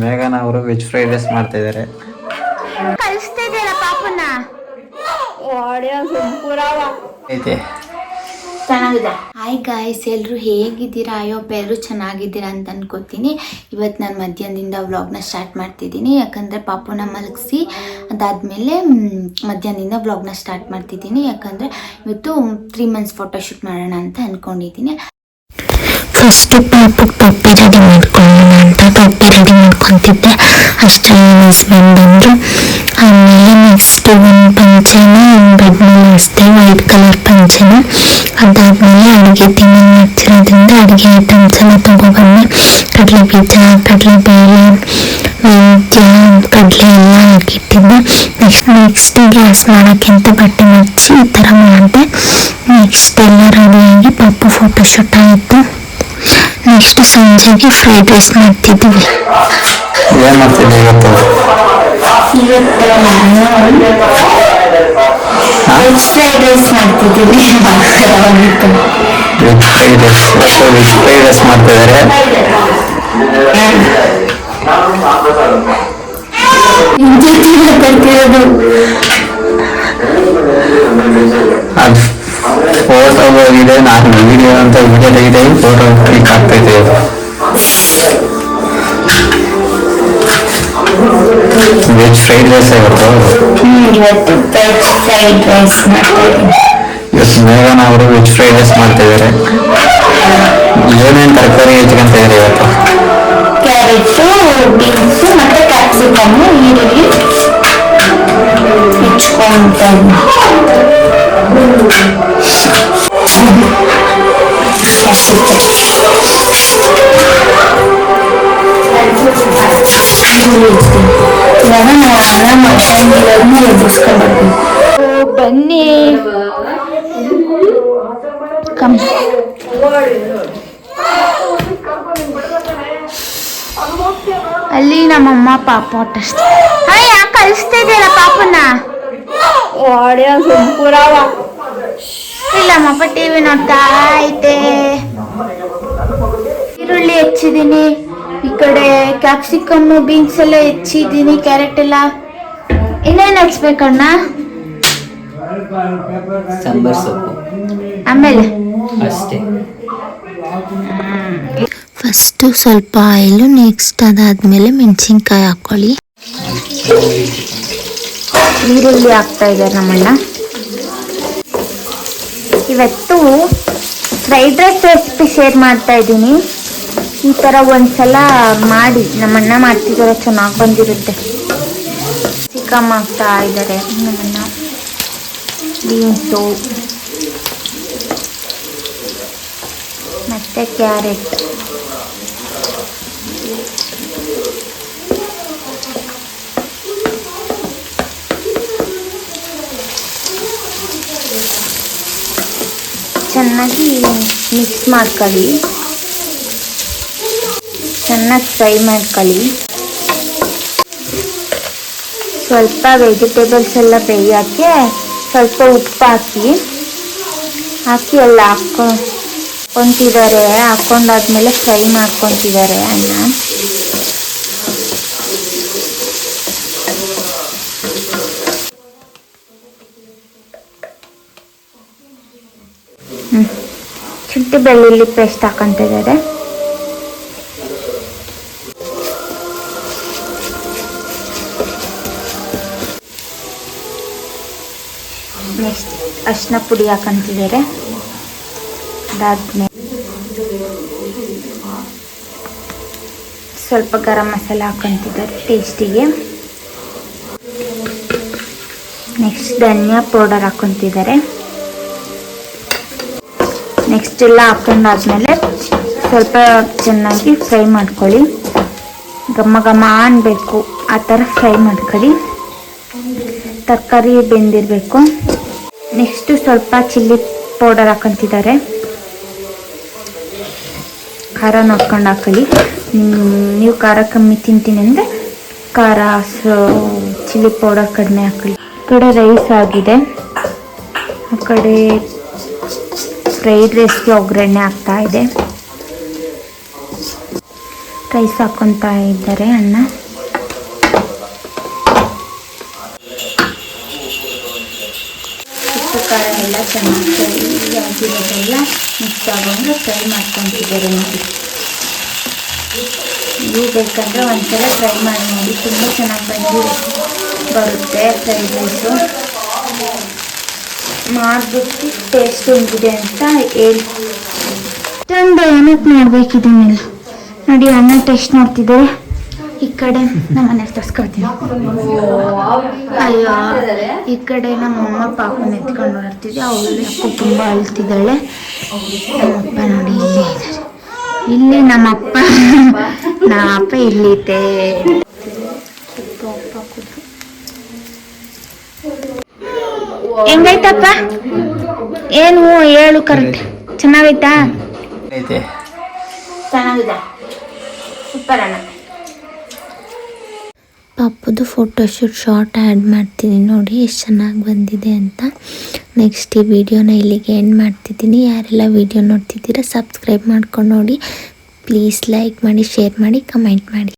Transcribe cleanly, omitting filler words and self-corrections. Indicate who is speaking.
Speaker 1: ಮೇಘನ ಅವರು veg fried rice ಮಾಡ್ತಾ ಇದ್ದಾರೆ.
Speaker 2: ಕಳಿಸ್ತಾ ಇದೆಯಲ್ಲ ಪಾಪನ.
Speaker 1: ಐತೆ
Speaker 2: ಚೆನ್ನಾಗಿದೆ. ಹಾಯ್ ಗಾಯ್ಸ್, ಎಲ್ಲರೂ ಹೇಗಿದ್ದೀರಾ? ಅಯ್ಯೋಪ್ಪ ಎಲ್ಲರೂ ಚೆನ್ನಾಗಿದ್ದೀರಾ ಅಂತ ಅನ್ಕೋತೀನಿ. ಇವತ್ತು ನಾನು ಮಧ್ಯಾಹ್ನದಿಂದ ವ್ಲಾಗ್ನ ಸ್ಟಾರ್ಟ್ ಮಾಡ್ತಿದ್ದೀನಿ. ಯಾಕಂದರೆ ಪಾಪುನ ಮಲಗಿಸಿ ಅದಾದಮೇಲೆ ಮಧ್ಯಾಹ್ನದಿಂದ ವ್ಲಾಗ್ನ ಸ್ಟಾರ್ಟ್ ಮಾಡ್ತಿದ್ದೀನಿ. ಯಾಕಂದರೆ ಇವತ್ತು 3 months ಫೋಟೋಶೂಟ್ ಮಾಡೋಣ ಅಂತ ಅಂದ್ಕೊಂಡಿದ್ದೀನಿ. ಫಸ್ಟು ಪಾಪಕ್ಕೆ ಟೊಪ್ಪಿ ರೆಡಿ ಮಾಡ್ಕೊಳ್ಳೋಣ ಅಂತ ಟೊಪ್ಪಿ ರೆಡಿ ಮಾಡ್ಕೊತಿದ್ದೆ. ಅಷ್ಟರಲ್ಲಿ ಹಸ್ಬೆಂಡ್ ಬಂದರು. ಆಮೇಲೆ ನೆಕ್ಸ್ಟ್ ಒಂದು ಪಂಚೆನ ಬೆಡ್ ಮೇಲೆ ಹಾಸ್ದೆ, ವೈಟ್ ಕಲರ್ ಪಂಚೆನ. ಅದಾದಮೇಲೆ ಅಡುಗೆ ತಿಂಡಿ ಮಾಡ್ತಿರೋದ್ರಿಂದ ಅಡುಗೆ ಐಟಮ್ಸ್ ಎಲ್ಲ ತೊಗೊಬಂದೆ. ಕಡಲೆ ಬೀಜ, ಕಡಲೆಬೇಳೆ, ಮೆಂತ್ಯ, ಕಡಲೆ ಎಲ್ಲ ಹಾಕಿಟ್ಟಿದ್ದೆ. ನೆಕ್ಸ್ಟ್ ಗ್ಯಾಸ್ ಮಾಡೋಕ್ಕೆ ಅಂತ ಬಟ್ಟೆ ಮುಚ್ಚಿ ಈ ಥರ ಮಾಡಿದೆ. ನೆಕ್ಸ್ಟ್ ಎಲ್ಲ ರೆಡಿಯಾಗಿ ಪಾಪು ಫೋಟೋಶೂಟ್ ಆಯಿತು. ನೆಕ್ಸ್ಟ್ ಸಂಜೆಗೆ ಫ್ರೈಡ್ ರೈಸ್ ಮಾಡ್ತಿದ್ದೀವಿ.
Speaker 1: ಏನು ಮಾಡ್ತಿದ್ದೆ ಇವತ್ತು?
Speaker 2: ವೆಜ್ ಫ್ರೈಡ್ ರೈಸ್ ಮಾಡ್ತಿದ್ದೀವಿ.
Speaker 1: ವೆಜ್ ಫ್ರೈಡ್ ರೈಸ್ ಮಾಡ್ತಿದ್ದಾರೆ. ಅದು ಫೋಟೋ ಹೋಗಿದೆ, ನಾನು ವಿಡಿಯೋ ಅಂತ ವಿಡಿಯೋ ತೆಗಿದೆ, ಫೋಟೋ ಕ್ಲಿಕ್ ಆಗ್ತೈತೆ. ವೆಜ್ ಫ್ರೈಡ್ ರೈಸ್ ಇವತ್ತು
Speaker 2: ವೆಜ್ ಫ್ರೈಡ್ ರೈಸ್ ಮಾಡ್ತಿದ್ದೀವಿ.
Speaker 1: ಇವತ್ತು ಮೇಘನ ಅವರು ವೆಜ್ ಫ್ರೈಡ್ ರೈಸ್ ಮಾಡ್ತಿದ್ದಾರೆ. ಏನೇನು ತರಕಾರಿ ಹೆಚ್ಕೊಂತ ಇದ್ದಾರೆ ಇವತ್ತು?
Speaker 2: ಕ್ಯಾರೆಟು, ಬೀನ್ಸು ಮತ್ತು ಕ್ಯಾಪ್ಸಿಕಮ್ಮು, ಈರುಳ್ಳಿ ಹೆಚ್ಕೊಳ್ತಾ ಬನ್ನಿ. ಅಲ್ಲಿ ನಮ್ಮಮ್ಮ ಪಾಪ ಅಷ್ಟೇ. ಯಾಕೆ ಕಳಿಸ್ತಾ ಇದೆಯಲ್ಲ ಪಾಪನ? ಇಲ್ಲಮ್ಮಪ್ಪ ಟಿವಿ ನೋಡ್ತಾ ಐತೆ. ಈರುಳ್ಳಿ ಹೆಚ್ಚಿದ್ದೀನಿ, ಈ ಕಡೆ ಕ್ಯಾಪ್ಸಿಕಮ್ಮು, ಬೀನ್ಸ್ ಎಲ್ಲ ಹೆಚ್ಚಿದ್ದೀನಿ, ಕ್ಯಾರೆಟ್ ಎಲ್ಲ. ಇನ್ನೇನು ಹಚ್ಬೇಕಣ್ಣ?
Speaker 1: ಸಾಂಬಾರ್ ಸೊಪ್ಪು
Speaker 2: ಆಮೇಲೆ
Speaker 1: ಅಷ್ಟೇ.
Speaker 2: ಫಸ್ಟು ಸ್ವಲ್ಪ ಆಯಿಲು, ನೆಕ್ಸ್ಟ್ ಅದಾದಮೇಲೆ ಮೆಣಸಿನ್ಕಾಯಿ ಹಾಕ್ಕೊಳ್ಳಿ. ಈರುಳ್ಳಿ ಹಾಕ್ತಾ ಇದ್ದಾರೆ ನಮ್ಮಣ್ಣ. ಇವತ್ತು ಫ್ರೈಡ್ ರೈಸ್ ರೆಸಿಪಿ ಶೇರ್ ಮಾಡ್ತಾ ಇದ್ದೀನಿ. ಈ ಥರ ಒಂದ್ಸಲ ಮಾಡಿ, ನಮ್ಮಣ್ಣ ಮಾಡ್ತಿದ್ದಾರೆ, ಚೆನ್ನಾಗಿ ಬಂದಿರುತ್ತೆ. ಚಿಕನ್ ಹಾಕ್ತಾ ಇದ್ದಾರೆ ನಮ್ಮಣ್ಣ. ಬೀನ್ಸು ಮತ್ತು ಕ್ಯಾರೆಟ್. ಚೆನ್ನಾಗಿ ಮಿಕ್ಸ್ ಮಾಡ್ಕೊಳ್ಳಿ, ಚೆನ್ನಾಗಿ ಫ್ರೈ ಮಾಡ್ಕೊಳ್ಳಿ. ಸ್ವಲ್ಪ ವೆಜಿಟೇಬಲ್ಸ್ ಎಲ್ಲ ಬೇಯೋಕ್ಕೆ ಸ್ವಲ್ಪ ಉಪ್ಪು ಹಾಕಿ ಎಲ್ಲ ಹಾಕ್ಕೊಂತಿದ್ದಾರೆ. ಹಾಕ್ಕೊಂಡಾದ್ಮೇಲೆ ಫ್ರೈ ಮಾಡ್ಕೊತಿದ್ದಾರೆ ಅನ್ನ. ಶುಂಠಿ ಬೆಳ್ಳುಳ್ಳಿ ಪೇಸ್ಟ್ ಹಾಕೊಂತಿದ್ದಾರೆ. ನೆಕ್ಸ್ಟ್ ಅರಿಶಿನ ಪುಡಿ ಹಾಕೊಂತಿದ್ದಾರೆ. ಅದಾದ್ಮೇಲೆ ಸ್ವಲ್ಪ ಗರಂ ಮಸಾಲ ಹಾಕೊಂತಿದ್ದಾರೆ ಟೇಸ್ಟಿಗೆ. ನೆಕ್ಸ್ಟ್ ಧನಿಯಾ ಪೌಡರ್ ಹಾಕೊಂತಿದ್ದಾರೆ. ನೆಕ್ಸ್ಟ್ ಎಲ್ಲ ಹಾಕೊಂಡಾದ್ಮೇಲೆ ಸ್ವಲ್ಪ ಚೆನ್ನಾಗಿ ಫ್ರೈ ಮಾಡ್ಕೊಳ್ಳಿ. ಘಮ ಘಮ ಅನ್ಬೇಕು, ಆ ಥರ ಫ್ರೈ ಮಾಡ್ಕೊಳ್ಳಿ. ತರಕಾರಿ ಬೆಂದಿರಬೇಕು. ನೆಕ್ಸ್ಟು ಸ್ವಲ್ಪ ಚಿಲ್ಲಿ ಪೌಡರ್ ಹಾಕೊಂತಿದ್ದಾರೆ. ಖಾರ ನೋಡ್ಕೊಂಡು ಹಾಕೊಳ್ಳಿ. ನೀವು ಖಾರ ಕಮ್ಮಿ ತಿಂತೀನಿ ಅಂದರೆ ಖಾರ ಚಿಲ್ಲಿ ಪೌಡರ್ ಕಡಿಮೆ ಹಾಕೊಳ್ಳಿ. ಈ ಕಡೆ ರೈಸ್ ಆಗಿದೆ, ಆ ಕಡೆ ಫ್ರೈಡ್ ರೈಸ್ಗೆ ಒಗ್ಗರಣೆ ಆಗ್ತಾ ಇದೆ. ರೈಸ್ ಹಾಕೊತಾ ಇದ್ದಾರೆ ಅಣ್ಣ. ಉಪ್ಪು ಖಾರ ಎಲ್ಲ ಚೆನ್ನಾಗಿ ಫ್ರೈ ಆಗಿರೋದೆಲ್ಲ ಮಿಕ್ಸ್ ಆಗೋಂಗೆ ಫ್ರೈ ಮಾಡ್ಕೊತಿದ್ದಾರೆ ನೋಡಿ. ನೀವು ಬೇಕಂದರೆ ಒಂದ್ಸಲ ಟ್ರೈ ಮಾಡಿ ನೋಡಿ, ತುಂಬ ಚೆನ್ನಾಗಿ ಬರುತ್ತೆ ಫ್ರೈಡ್ ರೈಸು. ಮಾಡಿಬಿಟ್ಟು ಟೇಸ್ಟ್ ಹೆಂಗಿದೆ ಅಂತ ಹೇಳಿ. ತಂದೆ ಏನಕ್ಕೆ ಮಾಡಬೇಕಿದನ್ನೆಲ್ಲ ನೋಡಿ. ಅಣ್ಣ ಟೇಸ್ಟ್ ನೋಡ್ತಿದ್ದಾರೆ. ಈ ಕಡೆ ನಮ್ಮ ಮನೇಲಿ ತರ್ಸ್ಕೊಳ್ತೀನಿ. ಅಯ್ಯೋ, ಈ ಕಡೆ ನಮ್ಮಮ್ಮ ಪಾಪನ ಎತ್ಕೊಂಡು ಬರ್ತಿದ್ದೆ. ಅವಳು ಯಾಕೋ ತುಂಬ ಅಳ್ತಿದ್ದಾಳೆ. ನಮ್ಮಪ್ಪ ನೋಡಿ ಇಲ್ಲೇ ಇದ್ದಾರೆ. ಇಲ್ಲಿ ನಮ್ಮಪ್ಪ ಇಲ್ಲಿದೆ. ಹೆಂಗೈತಪ್ಪ? ಏನು ಹೇಳು ಕರೆಕ್ಟ್. ಚೆನ್ನಾಗೈತಾ? ಚೆನ್ನಾಗಿದೆ, ಸೂಪರ್ ಅಣ್ಣ. ಪಾಪುದು ಫೋಟೋಶೂಟ್ ಶಾರ್ಟ್ ಆ್ಯಡ್ ಮಾಡ್ತೀನಿ ನೋಡಿ ಎಷ್ಟು ಚೆನ್ನಾಗಿ ಬಂದಿದೆ ಅಂತ. ನೆಕ್ಸ್ಟ್ ಈ ವಿಡಿಯೋನ ಇಲ್ಲಿಗೆ ಎಂಡ್ ಮಾಡ್ತಿದ್ದೀನಿ. ಯಾರೆಲ್ಲ ವಿಡಿಯೋ ನೋಡ್ತಿದ್ದೀರಾ ಸಬ್ಸ್ಕ್ರೈಬ್ ಮಾಡ್ಕೊಂಡು ನೋಡಿ. ಪ್ಲೀಸ್ ಲೈಕ್ ಮಾಡಿ, ಶೇರ್ ಮಾಡಿ, ಕಮೆಂಟ್ ಮಾಡಿ.